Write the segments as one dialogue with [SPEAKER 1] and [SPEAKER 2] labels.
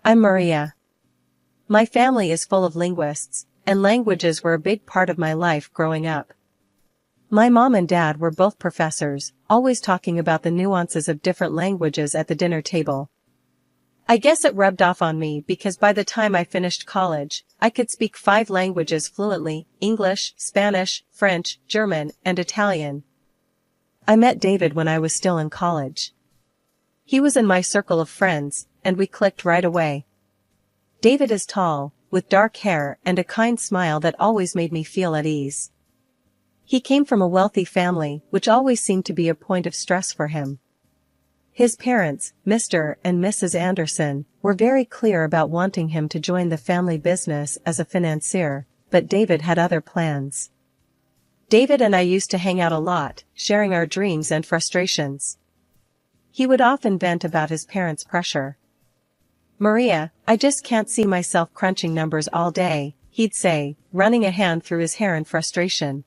[SPEAKER 1] I'm Maria. My family is full of linguists, and languages were a big part of my life growing up. My mom and dad were both professors, always talking about the nuances of different languages at the dinner table. I guess it rubbed off on me because by the time I finished college, I could speak 5 languages fluently: English, Spanish, French, German, and Italian. I met David when I was still in college. He was in my circle of friends, and we clicked right away. David is tall, with dark hair and a kind smile that always made me feel at ease. He came from a wealthy family, which always seemed to be a point of stress for him. His parents, Mr. and Mrs. Anderson, were very clear about wanting him to join the family business as a financier, but David had other plans. David and I used to hang out a lot, sharing our dreams and frustrations. He would often vent about his parents' pressure. "Maria, I just can't see myself crunching numbers all day," he'd say, running a hand through his hair in frustration.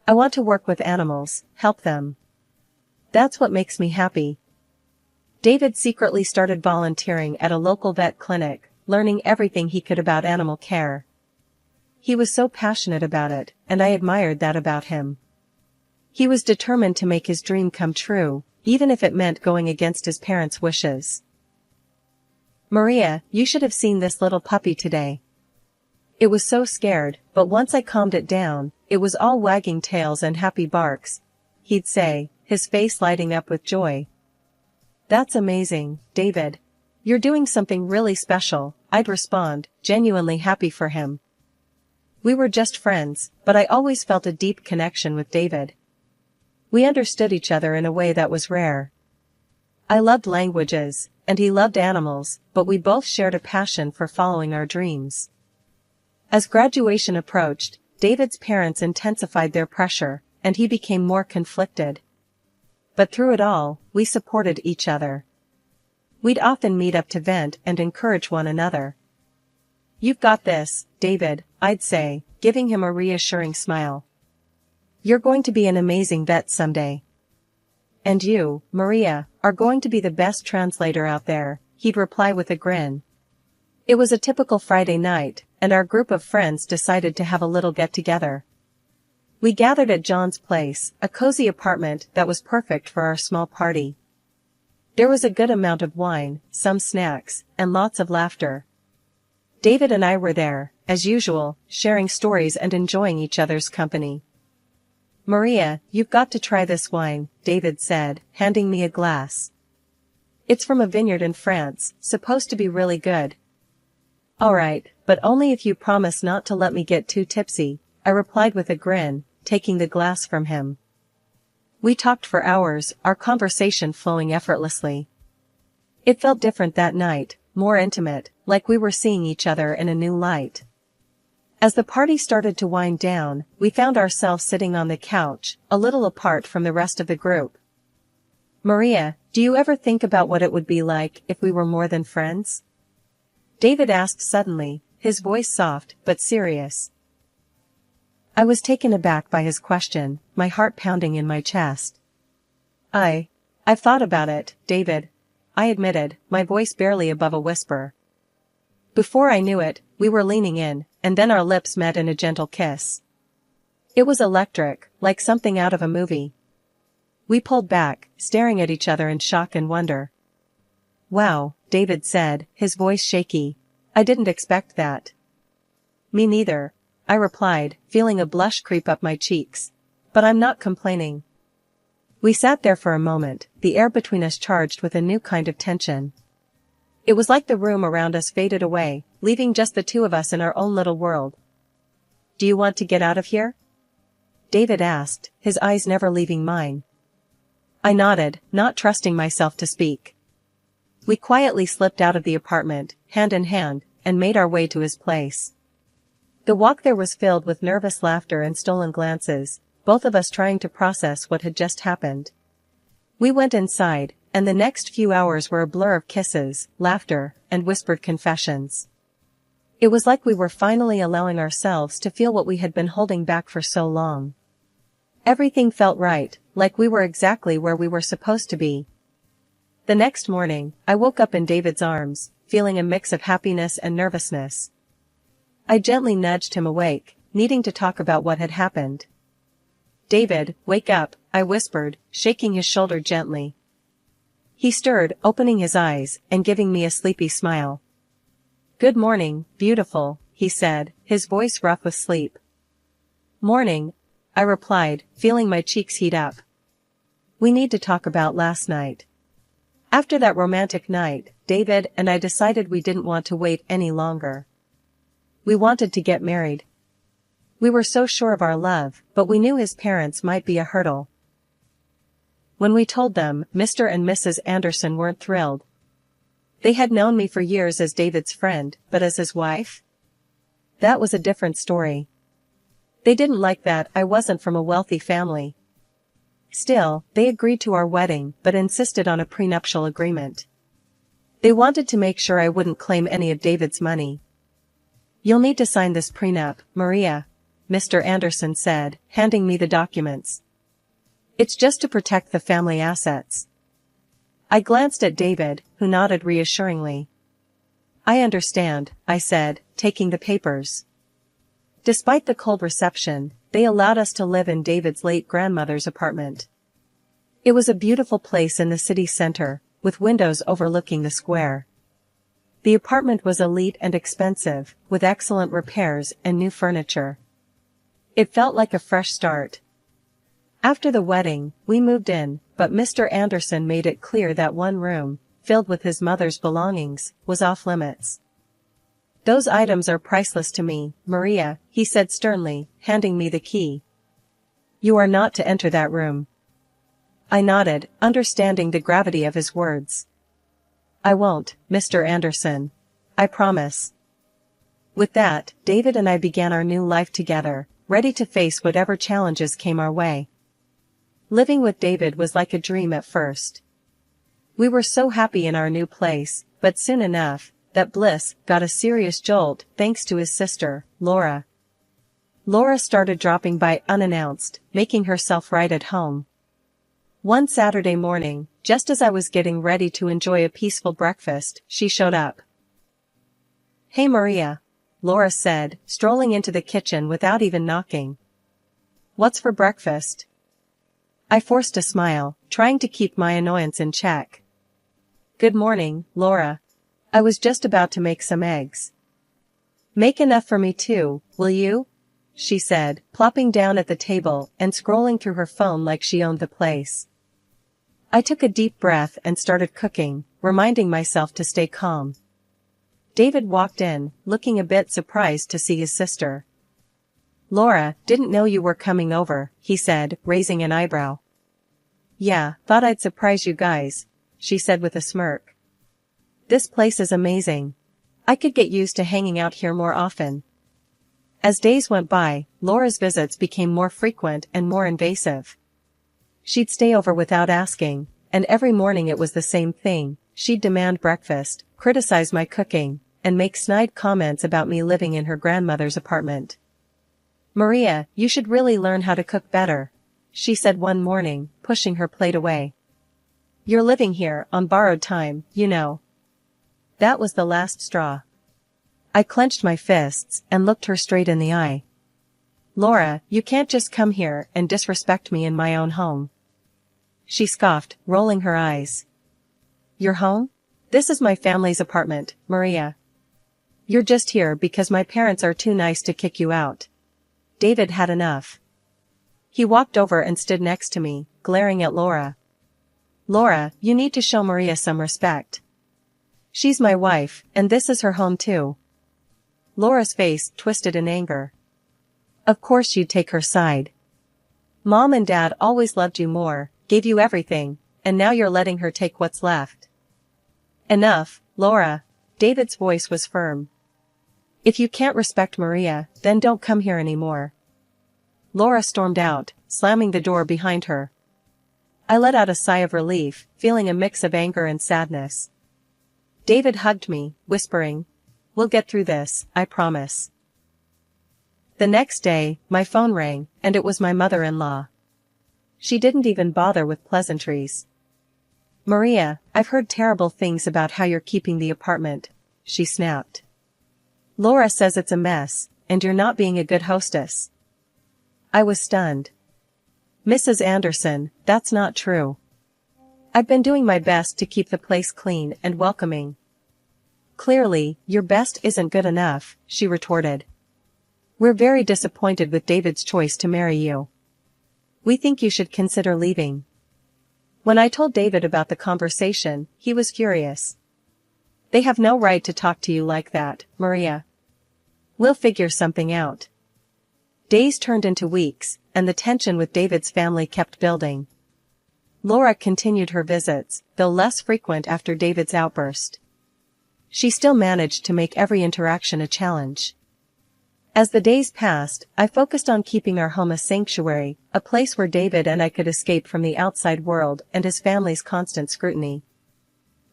[SPEAKER 1] "I want to work with animals, help them. That's what makes me happy." David secretly started volunteering at a local vet clinic, learning everything he could about animal care. He was so passionate about it, and I admired that about him. He was determined to make his dream come true, even if it meant going against his parents' wishes. "Maria, you should have seen this little puppy today. It was so scared, but once I calmed it down, it was all wagging tails and happy barks," he'd say, his face lighting up with joy. "That's amazing, David. You're doing something really special," I'd respond, genuinely happy for him. We were just friends, but I always felt a deep connection with David. We understood each other in a way that was rare. I loved languages, and he loved animals, but we both shared a passion for following our dreams. As graduation approached, David's parents intensified their pressure, and he became more conflicted. But through it all, we supported each other. We'd often meet up to vent and encourage one another. "You've got this, David," I'd say, giving him a reassuring smile. "You're going to be an amazing vet someday. And you, Maria, are going to be the best translator out there," he'd reply with a grin. It was a typical Friday night, and our group of friends decided to have a little get-together. We gathered at John's place, a cozy apartment that was perfect for our small party. There was a good amount of wine, some snacks, and lots of laughter. David and I were there, as usual, sharing stories and enjoying each other's company. "Maria, you've got to try this wine," David said, handing me a glass. "It's from a vineyard in France, supposed to be really good." "All right, but only if you promise not to let me get too tipsy," I replied with a grin, taking the glass from him. We talked for hours, our conversation flowing effortlessly. It felt different that night, more intimate, like we were seeing each other in a new light. As the party started to wind down, we found ourselves sitting on the couch, a little apart from the rest of the group. "Maria, do you ever think about what it would be like if we were more than friends?" David asked suddenly, his voice soft but serious. I was taken aback by his question, my heart pounding in my chest. I've thought about it, David," I admitted, my voice barely above a whisper. Before I knew it, we were leaning in, and then our lips met in a gentle kiss. It was electric, like something out of a movie. We pulled back, staring at each other in shock and wonder. "Wow," David said, his voice shaky. "I didn't expect that." "Me neither," I replied, feeling a blush creep up my cheeks. "But I'm not complaining." We sat there for a moment, the air between us charged with a new kind of tension. It was like the room around us faded away, leaving just the two of us in our own little world. "Do you want to get out of here?" David asked, his eyes never leaving mine. I nodded, not trusting myself to speak. We quietly slipped out of the apartment, hand in hand, and made our way to his place. The walk there was filled with nervous laughter and stolen glances, both of us trying to process what had just happened. We went inside, and the next few hours were a blur of kisses, laughter, and whispered confessions. It was like we were finally allowing ourselves to feel what we had been holding back for so long. Everything felt right, like we were exactly where we were supposed to be. The next morning, I woke up in David's arms, feeling a mix of happiness and nervousness. I gently nudged him awake, needing to talk about what had happened. "David, wake up," I whispered, shaking his shoulder gently. He stirred, opening his eyes, and giving me a sleepy smile. "Good morning, beautiful," he said, his voice rough with sleep. "Morning," I replied, feeling my cheeks heat up. "We need to talk about last night." After that romantic night, David and I decided we didn't want to wait any longer. We wanted to get married. We were so sure of our love, but we knew his parents might be a hurdle. When we told them, Mr. and Mrs. Anderson weren't thrilled. They had known me for years as David's friend, but as his wife? That was a different story. They didn't like that I wasn't from a wealthy family. Still, they agreed to our wedding but insisted on a prenuptial agreement. They wanted to make sure I wouldn't claim any of David's money. "You'll need to sign this prenup, Maria," Mr. Anderson said, handing me the documents. "It's just to protect the family assets." I glanced at David, who nodded reassuringly. "I understand," I said, taking the papers. Despite the cold reception, they allowed us to live in David's late grandmother's apartment. It was a beautiful place in the city center, with windows overlooking the square. The apartment was elite and expensive, with excellent repairs and new furniture. It felt like a fresh start. After the wedding, we moved in, but Mr. Anderson made it clear that one room, filled with his mother's belongings, was off limits. "Those items are priceless to me, Maria," he said sternly, handing me the key. "You are not to enter that room." I nodded, understanding the gravity of his words. "I won't, Mr. Anderson. I promise." With that, David and I began our new life together, ready to face whatever challenges came our way. Living with David was like a dream at first. We were so happy in our new place, but soon enough, that bliss got a serious jolt thanks to his sister, Laura. Laura started dropping by unannounced, making herself right at home. One Saturday morning, just as I was getting ready to enjoy a peaceful breakfast, she showed up. "Hey Maria," Laura said, strolling into the kitchen without even knocking. "What's for breakfast?" I forced a smile, trying to keep my annoyance in check. "Good morning, Laura. I was just about to make some eggs." "Make enough for me too, will you?" she said, plopping down at the table and scrolling through her phone like she owned the place. I took a deep breath and started cooking, reminding myself to stay calm. David walked in, looking a bit surprised to see his sister. "Laura, didn't know you were coming over," he said, raising an eyebrow. "Yeah, thought I'd surprise you guys," she said with a smirk. "This place is amazing. I could get used to hanging out here more often." As days went by, Laura's visits became more frequent and more invasive. She'd stay over without asking, and every morning it was the same thing. She'd demand breakfast, criticize my cooking, and make snide comments about me living in her grandmother's apartment. "Maria, you should really learn how to cook better," she said one morning, pushing her plate away. "You're living here on borrowed time, you know." That was the last straw. I clenched my fists and looked her straight in the eye. "Laura, you can't just come here and disrespect me in my own home." She scoffed, rolling her eyes. "Your home? This is my family's apartment, Maria. You're just here because my parents are too nice to kick you out." David had enough. He walked over and stood next to me, glaring at Laura. "Laura, you need to show Maria some respect. She's my wife, and this is her home too." Laura's face twisted in anger. Of course you'd take her side. Mom and Dad always loved you more, gave you everything, and now you're letting her take what's left. "Enough, Laura." David's voice was firm. "If you can't respect Maria, then don't come here anymore." Laura stormed out, slamming the door behind her. I let out a sigh of relief, feeling a mix of anger and sadness. David hugged me, whispering, "We'll get through this, I promise." The next day, my phone rang, and it was my mother-in-law. She didn't even bother with pleasantries. "Maria, I've heard terrible things about how you're keeping the apartment, she snapped. Laura says it's a mess, and you're not being a good hostess. I was stunned. Mrs. Anderson, that's not true. I've been doing my best to keep the place clean and welcoming. Clearly, your best isn't good enough, she retorted. We're very disappointed with David's choice to marry you. We think you should consider leaving. When I told David about the conversation, he was furious. They have no right to talk to you like that, Maria. We'll figure something out. Days turned into weeks, and the tension with David's family kept building. Laura continued her visits, though less frequent after David's outburst. She still managed to make every interaction a challenge. As the days passed, I focused on keeping our home a sanctuary, a place where David and I could escape from the outside world and his family's constant scrutiny.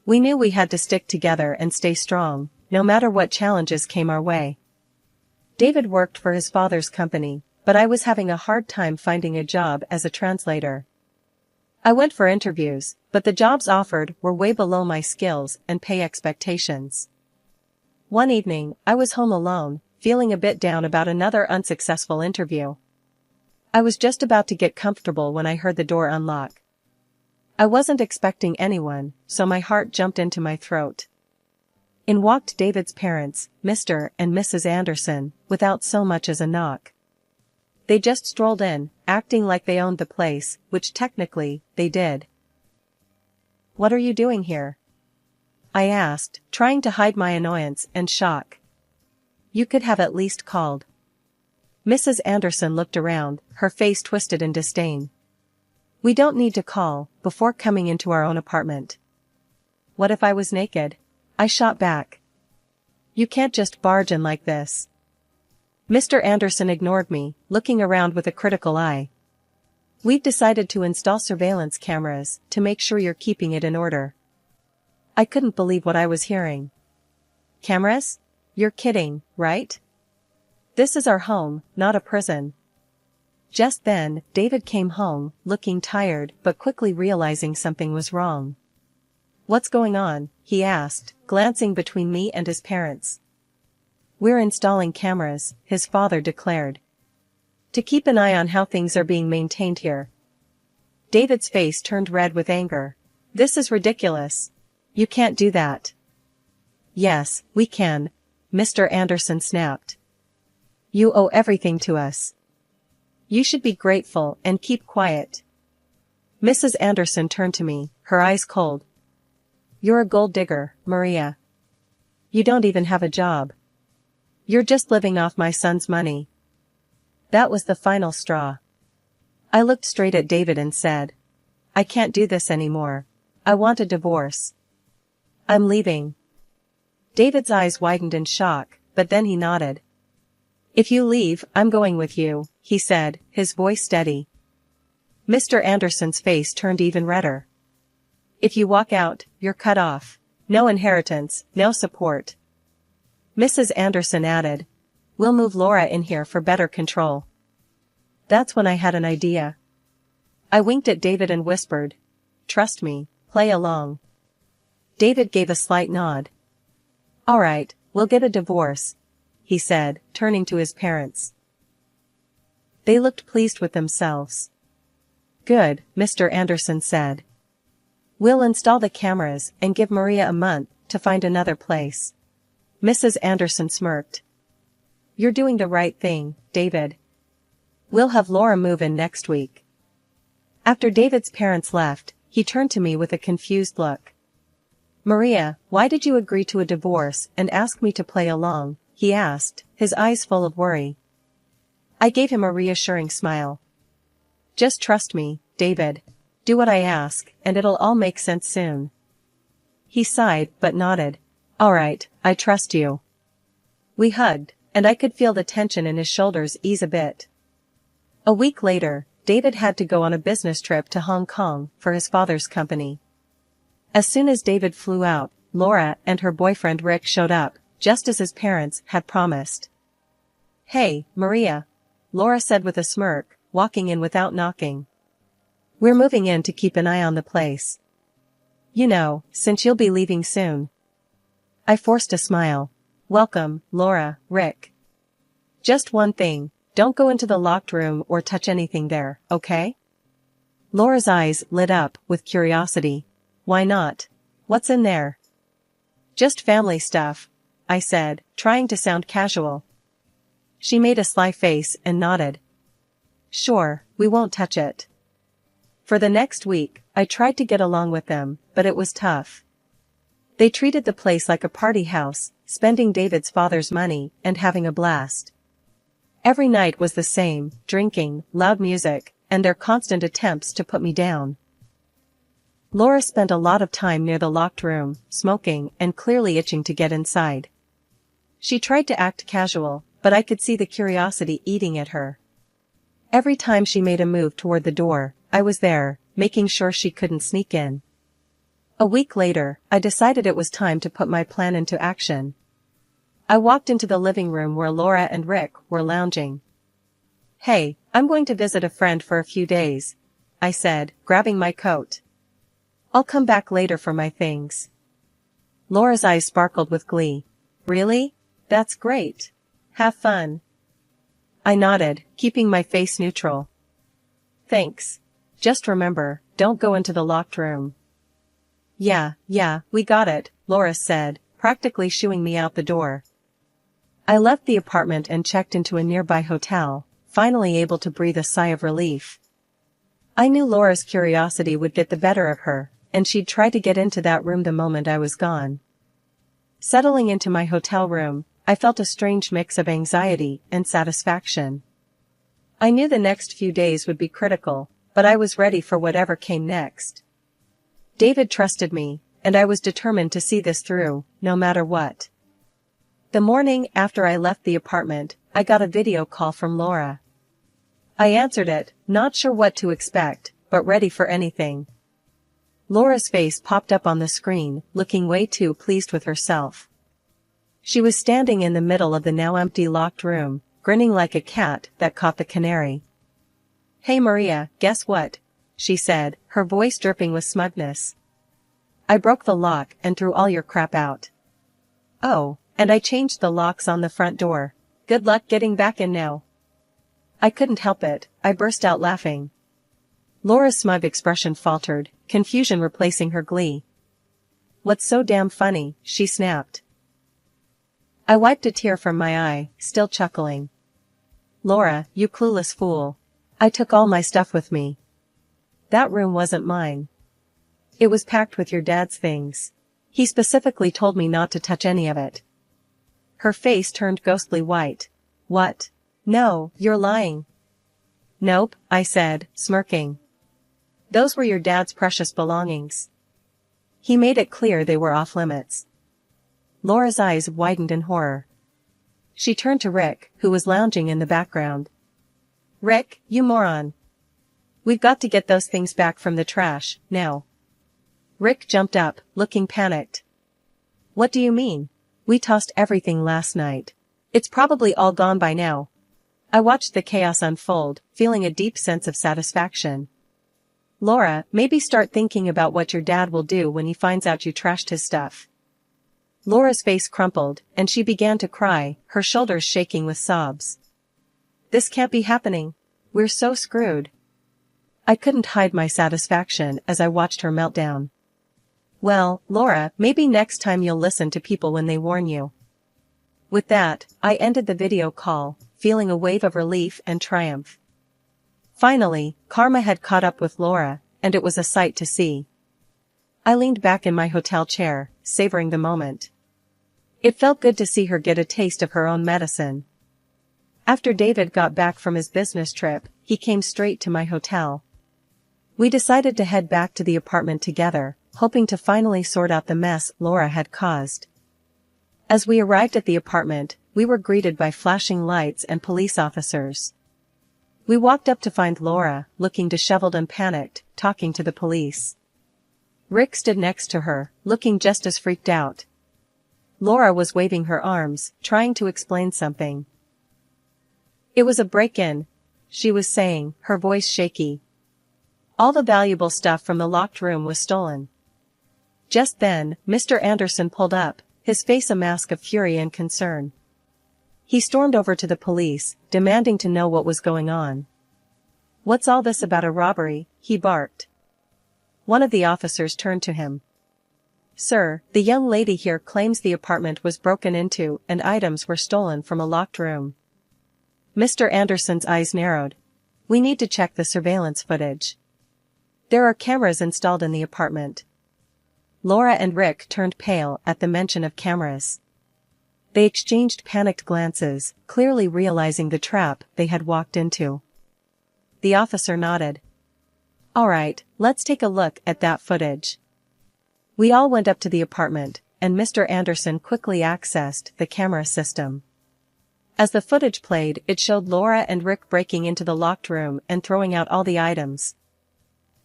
[SPEAKER 1] We knew we had to stick together and stay strong, no matter what challenges came our way. David worked for his father's company, but I was having a hard time finding a job as a translator. I went for interviews, but the jobs offered were way below my skills and pay expectations. One evening, I was home alone, feeling a bit down about another unsuccessful interview. I was just about to get comfortable when I heard the door unlock. I wasn't expecting anyone, so my heart jumped into my throat. In walked David's parents, Mr. and Mrs. Anderson, without so much as a knock. They just strolled in, acting like they owned the place, which technically, they did. "What are you doing here?" I asked, trying to hide my annoyance and shock. "You could have at least called." Mrs. Anderson looked around, her face twisted in disdain. "We don't need to call, before coming into our own apartment." "What if I was naked?" I shot back. "You can't just barge in like this." Mr. Anderson ignored me, looking around with a critical eye. "We've decided to install surveillance cameras, to make sure you're keeping it in order." I couldn't believe what I was hearing. "Cameras? You're kidding, right? This is our home, not a prison." Just then, David came home, looking tired but quickly realizing something was wrong. "What's going on?" he asked, glancing between me and his parents. "We're installing cameras," his father declared. "To keep an eye on how things are being maintained here." David's face turned red with anger. "This is ridiculous. You can't do that." "Yes, we can," Mr. Anderson snapped. "You owe everything to us. You should be grateful and keep quiet." Mrs. Anderson turned to me, her eyes cold. "You're a gold digger, Maria. You don't even have a job. You're just living off my son's money." That was the final straw. I looked straight at David and said, "I can't do this anymore. I want a divorce. I'm leaving." David's eyes widened in shock, but then he nodded. "If you leave, I'm going with you," he said, his voice steady. Mr. Anderson's face turned even redder. "If you walk out, you're cut off. No inheritance, no support." Mrs. Anderson added, "We'll move Laura in here for better control." That's when I had an idea. I winked at David and whispered, "Trust me, play along." David gave a slight nod. "All right, we'll get a divorce," he said, turning to his parents. They looked pleased with themselves. "Good," Mr. Anderson said. "We'll install the cameras and give Maria a month to find another place." Mrs. Anderson smirked. "You're doing the right thing, David. We'll have Laura move in next week." After David's parents left, he turned to me with a confused look. "Maria, why did you agree to a divorce and ask me to play along?" he asked, his eyes full of worry. I gave him a reassuring smile. "Just trust me, David. Do what I ask, and it'll all make sense soon." He sighed but nodded. "All right, I trust you." We hugged, and I could feel the tension in his shoulders ease a bit. A week later, David had to go on a business trip to Hong Kong for his father's company. As soon as David flew out, Laura and her boyfriend Rick showed up, just as his parents had promised. "Hey, Maria," Laura said with a smirk, walking in without knocking. "We're moving in to keep an eye on the place. Since you'll be leaving soon. I forced a smile. Welcome, Laura, Rick. Just one thing, don't go into the locked room or touch anything there, okay? Laura's eyes lit up with curiosity. Why not? What's in there? Just family stuff, I said, trying to sound casual. She made a sly face and nodded. Sure, we won't touch it. For the next week, I tried to get along with them, but it was tough. They treated the place like a party house, spending David's father's money and having a blast. Every night was the same, drinking, loud music, and their constant attempts to put me down. Laura spent a lot of time near the locked room, smoking and clearly itching to get inside. She tried to act casual, but I could see the curiosity eating at her. Every time she made a move toward the door, I was there, making sure she couldn't sneak in. A week later, I decided it was time to put my plan into action. I walked into the living room where Laura and Rick were lounging. Hey, I'm going to visit a friend for a few days, I said, grabbing my coat. I'll come back later for my things. Laura's eyes sparkled with glee. Really? That's great. Have fun. I nodded, keeping my face neutral. Thanks. Just remember, don't go into the locked room. Yeah, we got it, Laura said, practically shooing me out the door. I left the apartment and checked into a nearby hotel, finally able to breathe a sigh of relief. I knew Laura's curiosity would get the better of her, and she'd try to get into that room the moment I was gone. Settling into my hotel room, I felt a strange mix of anxiety and satisfaction. I knew the next few days would be critical, but I was ready for whatever came next. David trusted me, and I was determined to see this through, no matter what. The morning after I left the apartment, I got a video call from Laura. I answered it, not sure what to expect, but ready for anything. Laura's face popped up on the screen, looking way too pleased with herself. She was standing in the middle of the now empty locked room, grinning like a cat that caught the canary. Hey Maria, guess what? She said, her voice dripping with smugness. I broke the lock and threw all your crap out. Oh, and I changed the locks on the front door. Good luck getting back in now. I couldn't help it, I burst out laughing. Laura's smug expression faltered, confusion replacing her glee. What's so damn funny? She snapped. I wiped a tear from my eye, still chuckling. Laura, you clueless fool. I took all my stuff with me. That room wasn't mine. It was packed with your dad's things. He specifically told me not to touch any of it. Her face turned ghostly white. What? No, you're lying. Nope, I said, smirking. Those were your dad's precious belongings. He made it clear they were off limits. Laura's eyes widened in horror. She turned to Rick, who was lounging in the background. Rick, you moron. We've got to get those things back from the trash, now. Rick jumped up, looking panicked. What do you mean? We tossed everything last night. It's probably all gone by now. I watched the chaos unfold, feeling a deep sense of satisfaction. Laura, maybe start thinking about what your dad will do when he finds out you trashed his stuff. Laura's face crumpled, and she began to cry, her shoulders shaking with sobs. This can't be happening. We're so screwed. I couldn't hide my satisfaction as I watched her meltdown. Well, Laura, maybe next time you'll listen to people when they warn you. With that, I ended the video call, feeling a wave of relief and triumph. Finally, karma had caught up with Laura, and it was a sight to see. I leaned back in my hotel chair, savoring the moment. It felt good to see her get a taste of her own medicine. After David got back from his business trip, he came straight to my hotel. We decided to head back to the apartment together, hoping to finally sort out the mess Laura had caused. As we arrived at the apartment, we were greeted by flashing lights and police officers. We walked up to find Laura, looking disheveled and panicked, talking to the police. Rick stood next to her, looking just as freaked out. Laura was waving her arms, trying to explain something. It was a break-in, she was saying, her voice shaky. All the valuable stuff from the locked room was stolen. Just then, Mr. Anderson pulled up, his face a mask of fury and concern. He stormed over to the police, demanding to know what was going on. "What's all this about a robbery?" he barked. One of the officers turned to him. "Sir, the young lady here claims the apartment was broken into and items were stolen from a locked room." Mr. Anderson's eyes narrowed. "We need to check the surveillance footage. There are cameras installed in the apartment." Laura and Rick turned pale at the mention of cameras. They exchanged panicked glances, clearly realizing the trap they had walked into. The officer nodded. "All right, let's take a look at that footage." We all went up to the apartment, and Mr. Anderson quickly accessed the camera system. As the footage played, it showed Laura and Rick breaking into the locked room and throwing out all the items.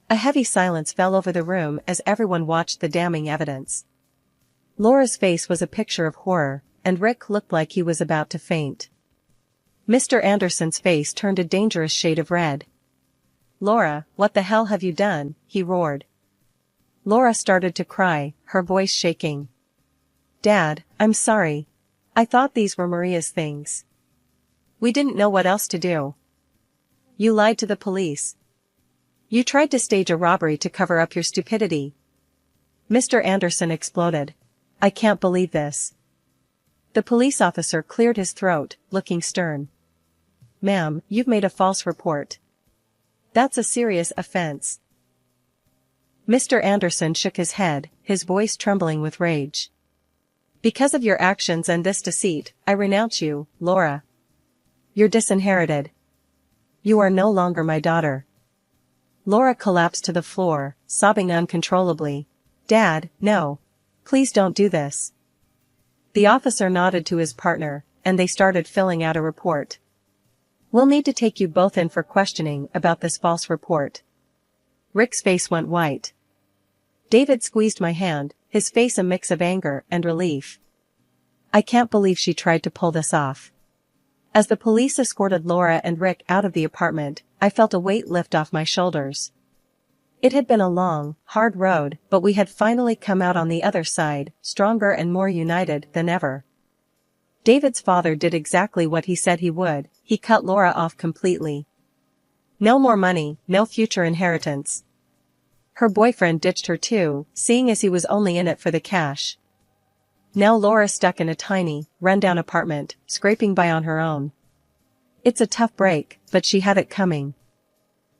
[SPEAKER 1] A heavy silence fell over the room as everyone watched the damning evidence. Laura's face was a picture of horror, and Rick looked like he was about to faint. Mr. Anderson's face turned a dangerous shade of red. "Laura, what the hell have you done?" he roared. Laura started to cry, her voice shaking. "Dad, I'm sorry. I thought these were Maria's things. We didn't know what else to do." "You lied to the police. You tried to stage a robbery to cover up your stupidity." Mr. Anderson exploded. "I can't believe this." The police officer cleared his throat, looking stern. "Ma'am, you've made a false report. That's a serious offense." Mr. Anderson shook his head, his voice trembling with rage. "Because of your actions and this deceit, I renounce you, Laura. You're disinherited. You are no longer my daughter." Laura collapsed to the floor, sobbing uncontrollably. "Dad, no. Please don't do this." The officer nodded to his partner, and they started filling out a report. "We'll need to take you both in for questioning about this false report." Rick's face went white. David squeezed my hand, his face a mix of anger and relief. "I can't believe she tried to pull this off." As the police escorted Laura and Rick out of the apartment, I felt a weight lift off my shoulders. It had been a long, hard road, but we had finally come out on the other side, stronger and more united than ever. David's father did exactly what he said he would. He cut Laura off completely. No more money, no future inheritance. Her boyfriend ditched her too, seeing as he was only in it for the cash. Now Laura stuck in a tiny, run-down apartment, scraping by on her own. It's a tough break, but she had it coming.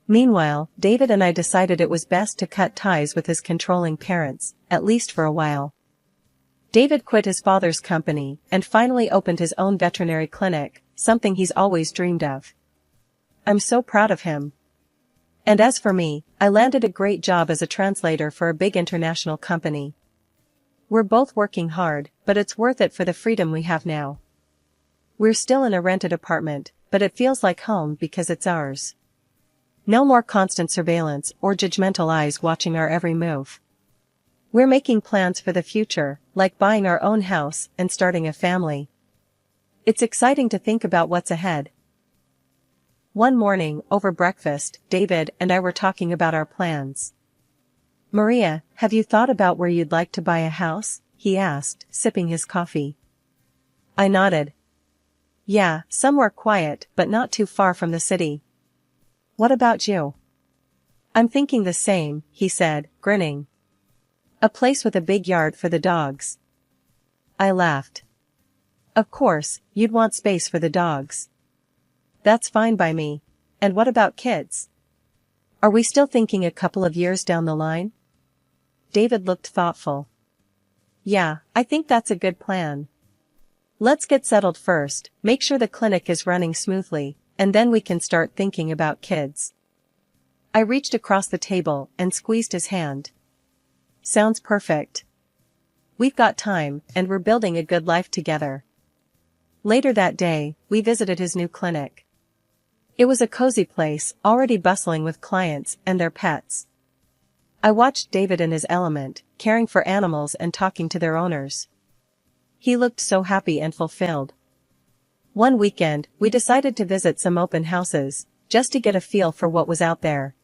[SPEAKER 1] Meanwhile, David and I decided it was best to cut ties with his controlling parents, at least for a while. David quit his father's company and finally opened his own veterinary clinic, something he's always dreamed of. I'm so proud of him. And as for me, I landed a great job as a translator for a big international company. We're both working hard, but it's worth it for the freedom we have now. We're still in a rented apartment, but it feels like home because it's ours. No more constant surveillance or judgmental eyes watching our every move. We're making plans for the future, like buying our own house and starting a family. It's exciting to think about what's ahead. One morning, over breakfast, David and I were talking about our plans. "Maria, have you thought about where you'd like to buy a house?" he asked, sipping his coffee. I nodded. "Yeah, somewhere quiet, but not too far from the city." "What about you?" "I'm thinking the same," he said, grinning. "A place with a big yard for the dogs." I laughed. "Of course, you'd want space for the dogs." "That's fine by me. And what about kids? Are we still thinking a couple of years down the line?" David looked thoughtful. "Yeah, I think that's a good plan. Let's get settled first, make sure the clinic is running smoothly, and then we can start thinking about kids." I reached across the table and squeezed his hand. "Sounds perfect. We've got time, and we're building a good life together." Later that day, we visited his new clinic. It was a cozy place, already bustling with clients and their pets. I watched David in his element, caring for animals and talking to their owners. He looked so happy and fulfilled. One weekend, we decided to visit some open houses, just to get a feel for what was out there.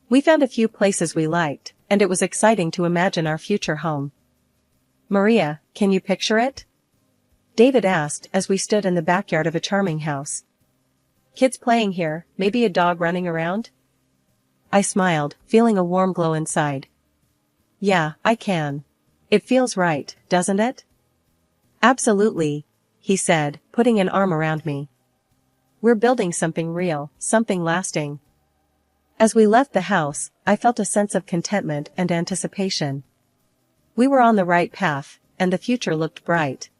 [SPEAKER 1] We found a few places we liked, and it was exciting to imagine our future home. "Maria, can you picture it?" David asked as we stood in the backyard of a charming house. "Kids playing here, maybe a dog running around?" I smiled, feeling a warm glow inside. "Yeah, I can. It feels right, doesn't it?" "Absolutely," he said, putting an arm around me. "We're building something real, something lasting." As we left the house, I felt a sense of contentment and anticipation. We were on the right path, and the future looked bright.